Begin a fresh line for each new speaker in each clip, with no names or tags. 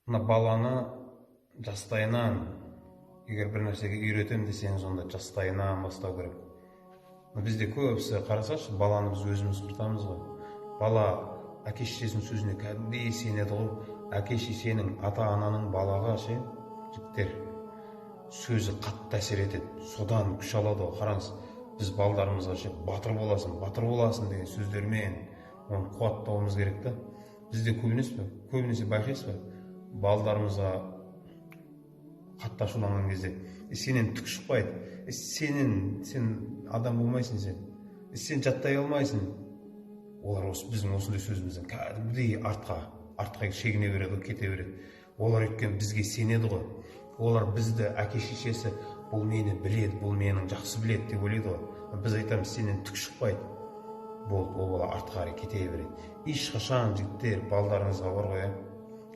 Мына баланы жастайынан, егер бір нәрсеге үйретем десеңіз, онда жастайынан бастау керек. Бізде көбісі қарасашы, баланы біз өзіміз құртамыз ғой. Бала әке шешесінің сөзіне кәдімгідей сенеді ғой. Әке шешенің, ата-ананың балаға жігіттер сөзі қатты әсер етеді. Содан күш алады ғой. Қараңыз, біз балдарымызға батыр боласың деген сөздермен оны қуаттауымыз керек та. Бізде көбінесе байқайсыз ба? Балдарымызға қатты ашуланған кезде сенен түк шықпайды, сен адам болмайсың, сен жаттай алмайсың. Олар біздің осындай сөзімізден кәдімгідей артқа шегіне береді, кете береді. Олар өйткені бізге сенеді ғой. Олар бізді, әке шешесі, бұл мені біледі, бұл менің жақсы біледі деп ойлайды ғой. Біз айтамыз, сенен түк шықпайды. Ол бала артқа қарай кете береді. Ешқашан жігіттер балдарыңызға бар ғой,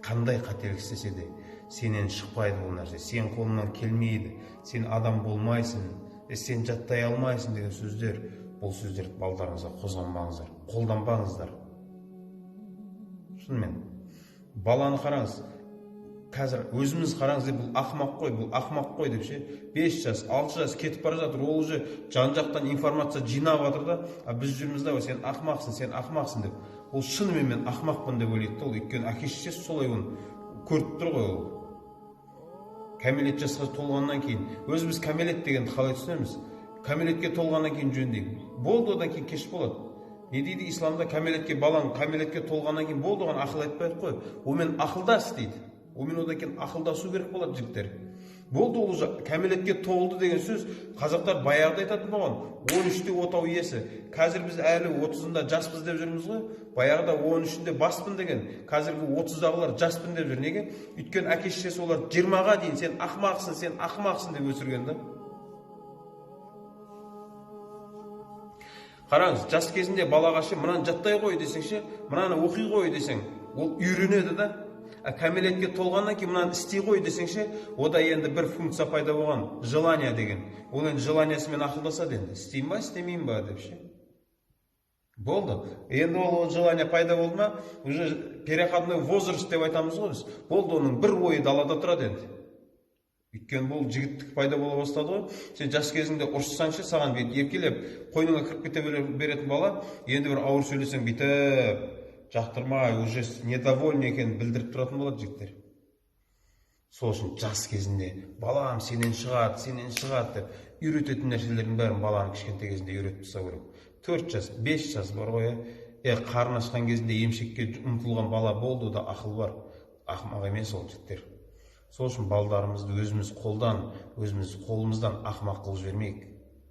қандай қателік істесе де сенен шықпайды бұл нәрсе, сен қолыңнан келмейді, сен адам болмайсың, сен жаттай алмайсың деген сөздер, бұл сөздерді балдарыңызға қозғанбаңыздар, қолданбаңыздар. Шынымен, баланы қараңыз, қазір өзіміз қараңыз, бұл ақымақ қой деп 5 жас, 6 жас кетіп бара жатыр, ол уже жан-жақтан информация жинап жатыр да, біз жүрміз да, сен ақымақсың деп. Ол шынымен мен ақымақпын деп ойлайды да, өйткені әке шешесі солай оны көріп тұр ғой. Ол кәмелет жасқа толғаннан кейін, өзіміз кәмелет дегенді қалай түсінеміз? Кәмелетке толғаннан кейін жөндейді. Болды, одан кейін кеш болады. Не дейді исламда? Балаң кәмелетке толғаннан кейін болды, оған ақыл айтпай қой. Омен ақылдас дейді. Омен одан кейін ақылдасу керек болады жігіттер. Болды, ол кәмелетке толды деген сөз қазақтар баяғыда айтатын болған. 13-те отау иесі. Қазір біз әлі 30-да жаспыз деп жүрміз ғой. Баяғыда 13-де баспын деген, қазіргі 30-дағылар жаспын деп жүр. Неге? Өйткені әке шешесі олар 20-ға дейін сен ақымақсың деп өсірген да. Қараңыз, жас кезінде балаға мынаны жаттай қой десең, мынаны оқи қой десең, ол үйренеді да. Кәмелетке толғаннан кейін мынаны істей қой десең, ода енді бір функция пайда болған, желание деген. Ол енді желаниясымен ақылдасады енді. Істейін ба, істемейін ба деп болды. Енді ол желание пайда болды ма, уже переходной возраст деп айтамыз ғой біз. Болды, оның бір ойы далада тұрады енді. Өйткені бұл жігіттік пайда бола бастады ғой. Сен жас кезіңде ұрыссаңшы, саған еркелеп қойныңа кіріп кете беретін бала, енді бір ауыр сөйлесең бүйтіп жақтырмай, уже недовольны екенін білдіріп тұратын болады жігіттер. Сол үшін жас кезінде балам сенен шығады деп үйрететін нәрселердің бәрін баланың кішкентай кезінде үйретіп тастау керек. 4 жас, 5 жас бар ғой, қарны ашқан кезінде емшекке ұмтылған бала болды, да ақыл бар. Ақымақ емес ол жігіттер. Сол үшін балдарымызды өзіміз қолымыздан ақымақ қылып жібермейік.